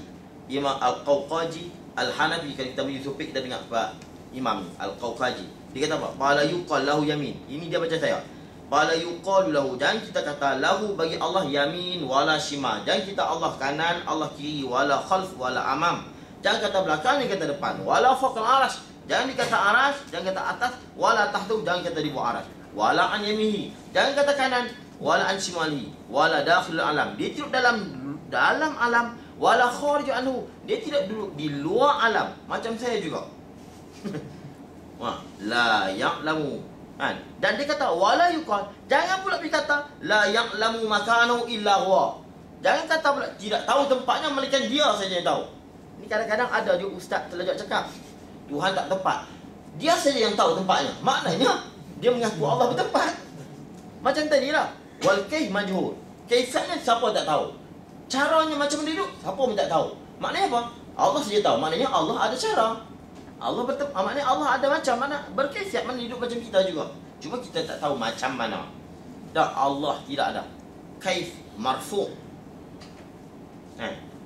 Imam Al-Qawqaji Al-Hanafi. Kalau kita pergi Sufik, kita dengar Pak Imam Al-Qawqaji. Dia kata apa? Bala yuqal lahu yamin. Ini dia baca saya. Bala yuqal lahu. Jangan kita kata lahu bagi Allah yamin wala shimal. Jangan kita Allah kanan, Allah kiri, wala khalf wala amam. Jangan kata belakang, jangan kata depan. Wala faqal arash. Jangan dikata arash, jangan kata atas. Wala tahtu, jangan kata di bawah arash. Wala an yamihi. Jangan kata kanan. Wala an shimalihi. Wala dakhil alam. Dia tidur dalam alam. wala kharij anhu. Dia tidak duduk di luar alam macam saya juga. La ya'lamu. Dan dia kata wala yuqal. Jangan pula berkata la ya'lamu makanahu illa huwa. Jangan kata pula tidak tahu tempatnya melainkan dia saja yang tahu. Ini kadang-kadang ada juga ustaz terlajak cakap Tuhan tak tempat. Dia saja yang tahu tempatnya. Maknanya dia mengaku Allah bertempat. Macam tadi lah. Wal kaif majhul. Kaifnya siapa tak tahu. Caranya macam mana duduk, siapa pun tak tahu. Maknanya apa? Allah saja tahu. Maknanya Allah ada cara. Maknanya Allah ada macam mana berkaifiat mana hidup macam kita juga. Cuma kita tak tahu macam mana. Tak, Allah tidak ada. Kaif marfu'.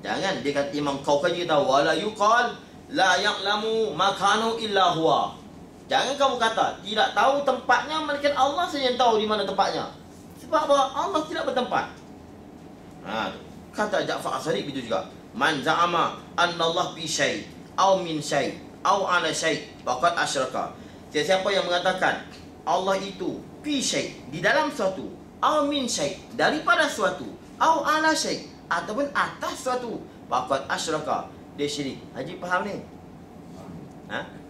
Jangan dia kata Imam Qawqaji tahu wala yuqal la ya'lamu makanu illa huwa. Jangan kamu kata tidak tahu tempatnya melainkan Allah saja yang tahu di mana tempatnya. Sebab apa? Allah tidak bertempat. Kata Ja'far As-Sadiq begitu juga. Man za'ama anna Allah fi syai' aw min syai' aw ala syai' faqad asyraka. Siapa yang mengatakan Allah itu fi syai' di dalam suatu, aw min syai' daripada suatu, aw ala syai' ataupun atas suatu, faqad asyraka, dia syirik. Haji faham ni?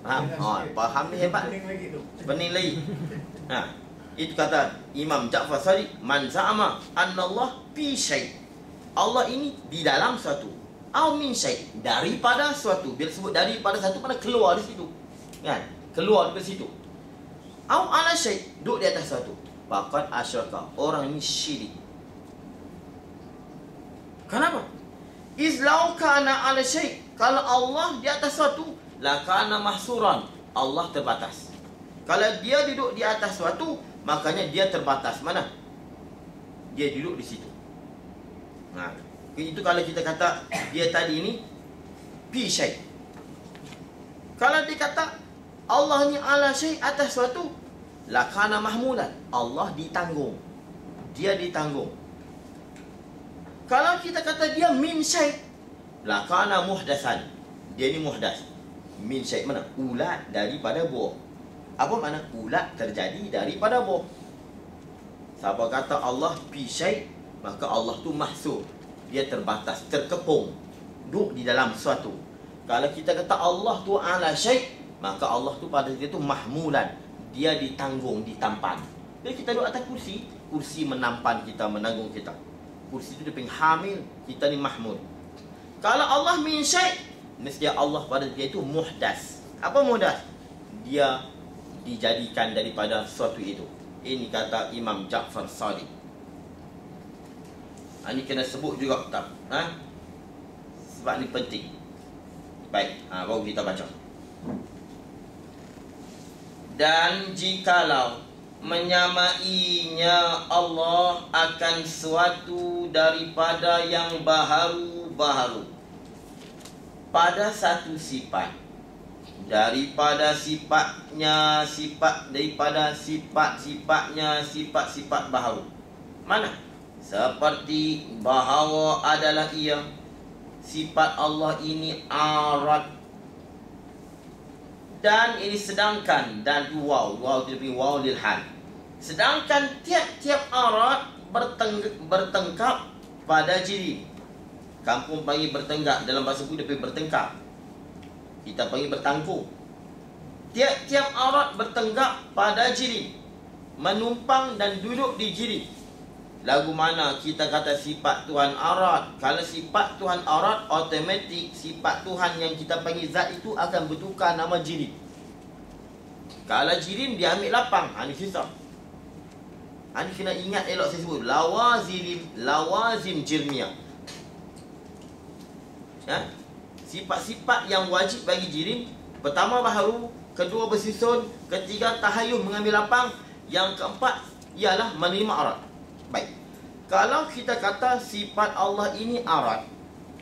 Faham? Faham ni hebat. Pening lagi. Itu kata Imam Ja'far Sadiq, man za'ama anna Allah fi syai'. Allah ini di dalam suatu, aw min syai', daripada suatu. Bila sebut daripada satu, mana keluar dari situ. Kan? Keluar dari situ. Aw ala syai', duduk di atas suatu. Faqad asyraka, orang ini syirik. Kenapa? Izlau kana ala syai', kalau Allah di atas suatu, la kana mahsuran, Allah terbatas. Kalau dia duduk di atas suatu, makanya dia terbatas. Mana? Dia duduk di situ. Itu kalau kita kata dia tadi ini fi syai'. Kalau dia kata Allah ni ala syai' atas suatu, la kana mahmulan, Allah ditanggung. Dia ditanggung. Kalau kita kata dia min syai', la kana muhdasan, dia ni muhdas. Min syai' mana? Ulat daripada buah. Apa makna? Ulat terjadi daripada buah. Siapa kata Allah fi syai', maka Allah tu mahsur, dia terbatas, terkepung, duduk di dalam suatu. Kalau kita kata Allah tu ala syai', maka Allah tu pada dia tu mahmulan, dia ditanggung, ditampan. Jadi kita duduk atas kursi, kursi menampan kita, menanggung kita. Kursi itu dia panggil hamil, kita ni mahmul. Kalau Allah min syai', mesti Allah pada dia itu muhdas. Apa muhdas? Dia dijadikan daripada suatu itu. Ini kata Imam Ja'far Sadiq. Ini kena sebut juga tak? Sebab ni penting. Baik, baru kita baca. Dan jikalau menyamainya Allah akan suatu daripada yang baharu-baharu pada satu sifat, daripada sifatnya sifat, daripada sifat-sifatnya sifat-sifat baharu. Mana? Seperti bahawa adalah ia, sifat Allah ini arad. Dan ini sedangkan, dan waw itu lebih waw lil hal. Sedangkan tiap-tiap arad bertengkap pada jirim. Kampung panggil bertenggak, dalam bahasa Buddha dia bertengkap. Kita panggil bertangkuh. Tiap-tiap arad bertenggak pada jirim, menumpang dan duduk di jirim. Lagu mana kita kata sifat Tuhan arad? Kalau sifat Tuhan arad, automatik sifat Tuhan yang kita panggil zat itu akan bertukar nama jirim. Kalau jirim dia ambil lapang, ini susah. Ini kena ingat elok saya sebut lawazim jirmiyah. Sifat-sifat yang wajib bagi jirim, pertama baharu, kedua bersusun, ketiga tahayyul mengambil lapang, yang keempat ialah menerima arad. Baik. Kalau kita kata sifat Allah ini arad,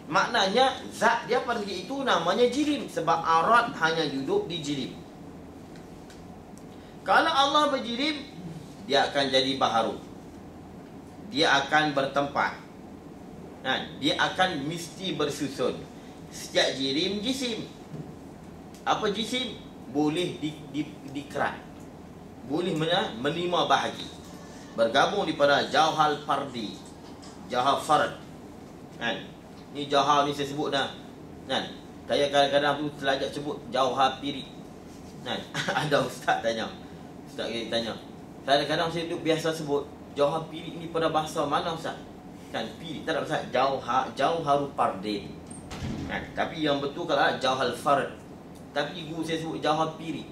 maknanya zat dia pada ketika itu namanya jirim, sebab arad hanya duduk di jirim. Kalau Allah berjirim, dia akan jadi baharu, dia akan bertempat, dia akan mesti bersusun. Setiap jirim jisim. Apa jisim? Boleh dikerat, boleh menerima bahagi, bergabung daripada jauhal fardi, jauhal fard. Ni Jauhar ni saya sebut dah. Kan? Saya kadang-kadang tu selajak sebut Jauhar Pirik. Kan? Ada ustaz tanya. Ustaz kita tanya. Kadang-kadang saya duduk biasa sebut Jauhar Pirik ni pada bahasa mana ustaz? Kan Pirik tak ada ustaz. Jauharul Pardin. Kan? Tapi yang betul kalau Jauhar Fard. Tapi guru saya sebut Jauhar Pirik.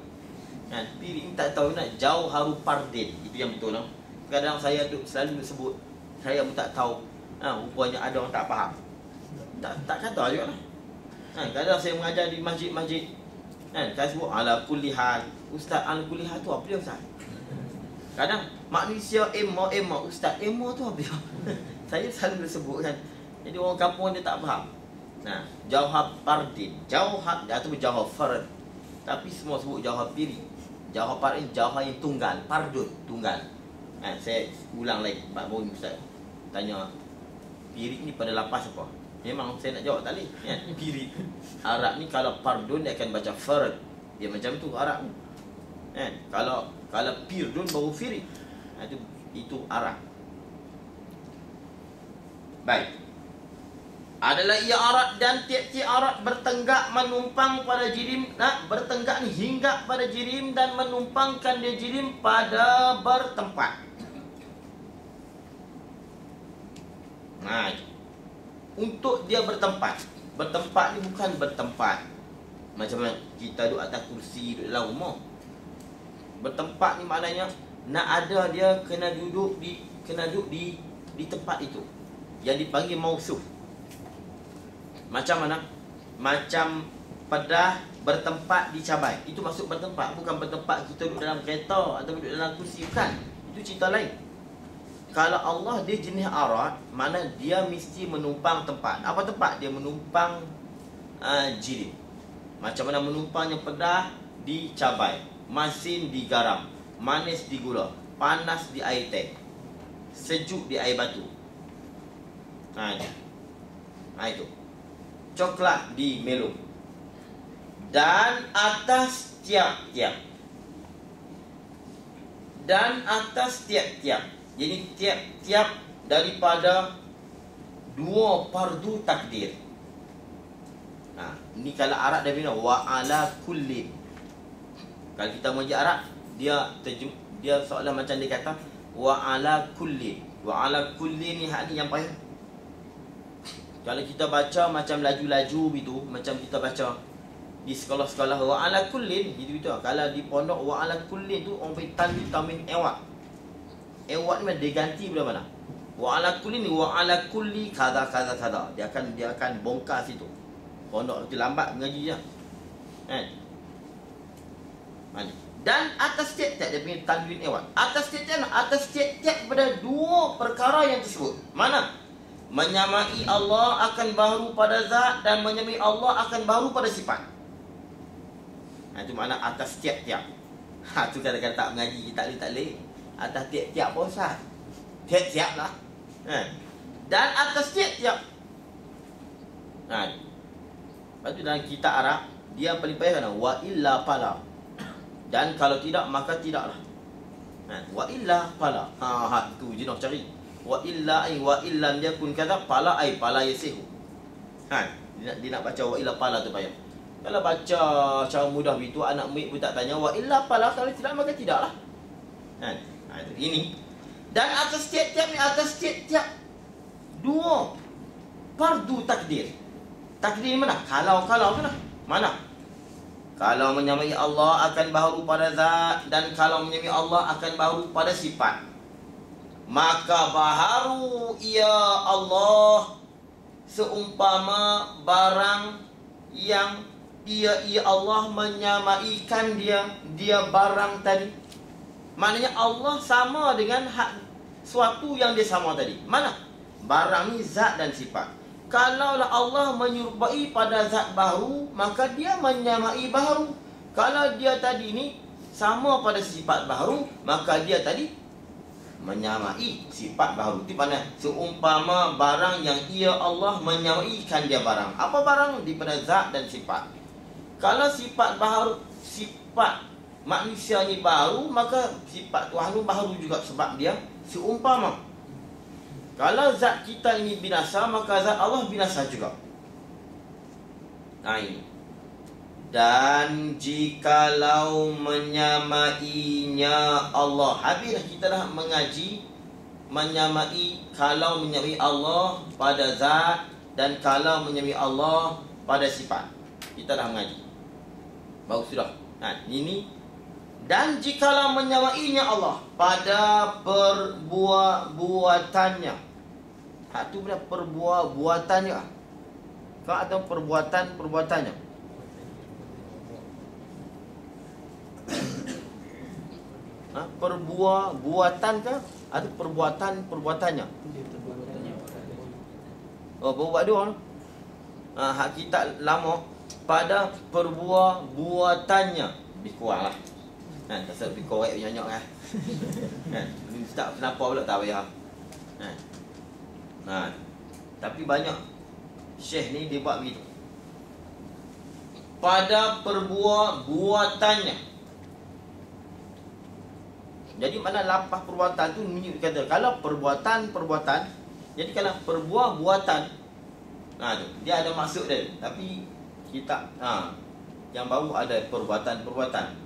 Kan? Pirik ni tak tahu nak Jauharul Pardin. Itu yang betul lah. Kadang saya selalu sebut, saya pun tak tahu. Rupanya ada orang tak faham. Tak kata juga lah. Kadang saya mengajar di masjid-masjid. Saya sebut ala kulli hal. Ustaz ala kulli hal tu apa dia ustaz? Kadang manusia ema ustaz ema tu apa dia? Saya selalu sebut kan. Jadi orang kampung dia tak faham. Jauhar Pardin, Jauhar atau Jauhar Fard. Tapi semua sebut Jauhar Pirik. Jauhar Pardin, Jauhar yang tunggal, Pardun, tunggal. Saya ulang lagi, baru ustaz tanya Pirik ni pada lapas apa? Memang saya nak jawab tak boleh kan? Pirik Arab ni kalau Pardun dia akan baca Fard. Dia macam tu Arab ni kan? Kalau Pirdun baru Firik. Itu Arab. Baik. Adalah ia Arab dan tiap-tiap Arab bertenggak menumpang pada jirim. Bertenggak ni hingga pada jirim dan menumpangkan dia jirim pada bertempat. Untuk dia bertempat. Bertempat ni bukan bertempat macam kita duduk atas kursi, duduk dalam rumah. Bertempat ni maknanya nak ada dia kena duduk di tempat itu yang dipanggil mausuf. Macam mana? Macam pedah bertempat di cabai. Itu maksud bertempat. Bukan bertempat kita duduk dalam kereta atau duduk dalam kursi. Bukan. Itu cerita lain. Kalau Allah dia jenis arat, mana dia mesti menumpang tempat. Apa tempat? Dia menumpang jirim. Macam mana menumpangnya pedah di cabai, masin di garam, manis di gula, panas di air teh, sejuk di air batu. Itu. Coklat di Melo. Dan atas tiap-tiap. Jadi tiap-tiap daripada dua fardu takdir. Ini kalau Arab dia bilang wa ala kulli. Kalau kita mengajar Arab, dia seolah macam dia kata wa ala kulli. Wa ala kulli ni hak ni yang payah. Kalau kita baca macam laju-laju gitu, macam kita baca di sekolah-sekolah wa ala kullin gitu. Kalau di pondok wa ala kullin tu orang panggil tanwin tamim ewat. Ewat ni dia ganti bila mana? Wa ala kullin ni wa ala kulli kada. Dia akan bongkar situ. Pondok tu lambat mengaji je. Dan atas tiap-tiap dia panggil tanwin ewat. Atas tiap-tiap pada dua perkara yang tersebut. Mana? Menyamai Allah akan baharu pada zat dan menyamai Allah akan baharu pada sifat. Itu makna atas tiap-tiap. Tu kadang-kadang tak mengaji, tak boleh. Atas tiap-tiap apa Ustaz? Tiap-tiap lah. Dan atas tiap-tiap. Lepas tu dalam kitab Arab, dia paling payah kan? Wa illa pala. Dan kalau tidak, maka tidaklah. Wa illa pala. Tu je nak cari. Wa illa lam yakun kadza pala pala yasihu. Dia nak baca wa illa pala tu payah. Kalau baca cara mudah begitu, anak murid pun tak tanya wa illa pala, kalau tidak maka tidaklah. Ini. Dan atas tiap-tiap dua fardu takdir. Takdir mana? Kalau mana? Mana? Kalau menyamai Allah akan baharu pada zat, dan kalau menyamai Allah akan baharu pada sifat. Maka baharu ia Allah seumpama barang yang ia Allah menyamaikan dia barang tadi. Maknanya Allah sama dengan suatu yang dia sama tadi. Mana? Barang ni zat dan sifat. Kalaulah Allah menyerupai pada zat baharu, maka dia menyamai baharu. Kalau dia tadi ni sama pada sifat baharu, maka dia tadi menyamai sifat baharu. Itu mana? Seumpama barang yang ia Allah menyamaikan dia barang. Apa barang? Daripada zat dan sifat. Kalau sifat baharu, sifat manusia ni baharu, maka sifat Tuhan tu baharu juga sebab dia seumpama. Kalau zat kita ini binasa, maka zat Allah binasa juga. Nah ini. Dan jikalau menyamainya Allah, habislah kita dah mengaji menyamai, kalau menyamai Allah pada zat dan kalau menyamai Allah pada sifat. Kita dah mengaji. Baru sudah. Nah, ini. Dan jikalau menyamainya Allah pada perbuatannya. Hak tu benar, perbuatannya. Kau atau perbuatannya. Perbuatan ke atau perbuatannya? Oh, buat dua. Hak kita lama pada perbuatannya. Lebih kurang lah. Tak sebab lebih korek banyak kan. Tak kenapa pula tak payah. Tapi banyak Syekh ni dia buat begitu. Pada perbuatannya. Jadi mana lapah perbuatan tu kata kalau perbuatan. Jadi kalau perbuatan tu dia ada maksud dia. Tapi kita yang baru ada perbuatan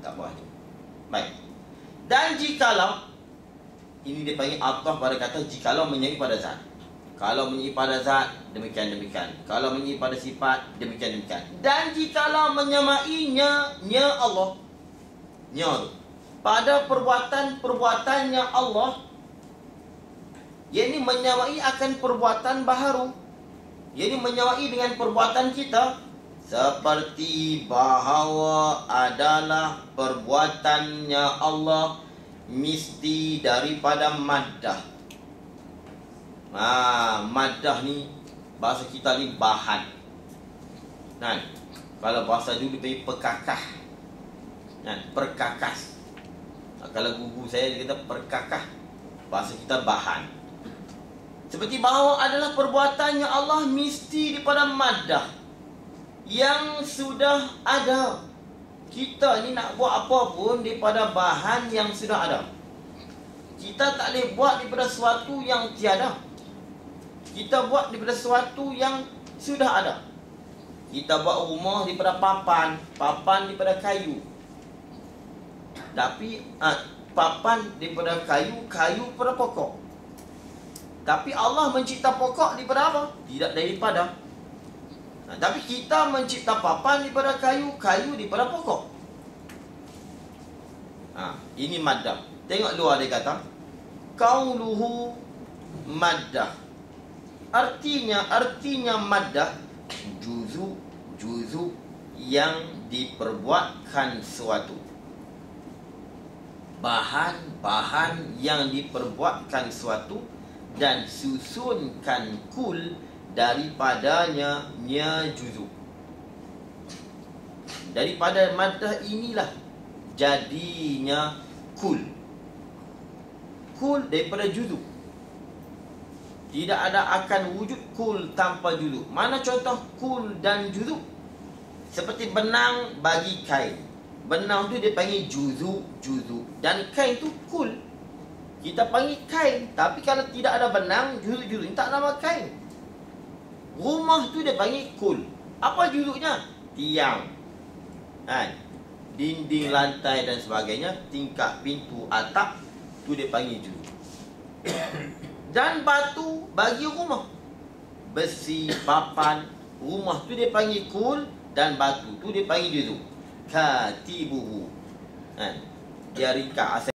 tak boleh. Baik. Dan jikalau, ini dia panggil ataf pada kata jikalau menyai pada zat. Kalau menyai pada zat, demikian. Kalau menyai pada sifat, demikian. Dan jikalau menyamainya Allah, pada perbuatannya Allah, yakni menyamai akan perbuatan baharu, yakni menyamai dengan perbuatan kita, seperti bahawa adalah perbuatannya Allah mesti daripada maddah. Maddah ni bahasa kita ni bahan. Kalau bahasa dulu dia perkakah. Perkakas. Kalau guru saya dia kata perkakah. Bahasa kita bahan. Seperti bahawa adalah perbuatannya Allah mesti daripada maddah yang sudah ada. Kita ni nak buat apa pun daripada bahan yang sudah ada. Kita tak boleh buat daripada sesuatu yang tiada. Kita buat daripada sesuatu yang sudah ada. Kita buat rumah daripada papan daripada kayu. Tapi papan daripada kayu daripada pokok. Tapi Allah mencipta pokok daripada apa? Tidak daripada. Tapi kita mencipta papan daripada kayu daripada pokok. Ini maddah. Tengok luar dia kata qauluhu maddah. Artinya maddah juzu yang diperbuatkan suatu. Bahan yang diperbuatkan suatu dan susunkan kul daripadanya juzu. Daripada maddah inilah jadinya kul daripada juzu. Tidak ada akan wujud kul tanpa juzu. Mana contoh kul dan juzu? Seperti benang bagi kain. Benang tu dia panggil juzu. Dan kain tu kul. Kita panggil kain. Tapi kalau tidak ada benang, juzu ini tak nama kain. Rumah tu dia panggil kul. Apa juzuknya? Tiang, dinding, lantai dan sebagainya, tingkap, pintu, atap, tu dia panggil juzuk. Dan batu bagi rumah, besi, papan, rumah tu dia panggil kul. Dan batu tu dia panggil juzuk. Katibuhu, dia ringkas.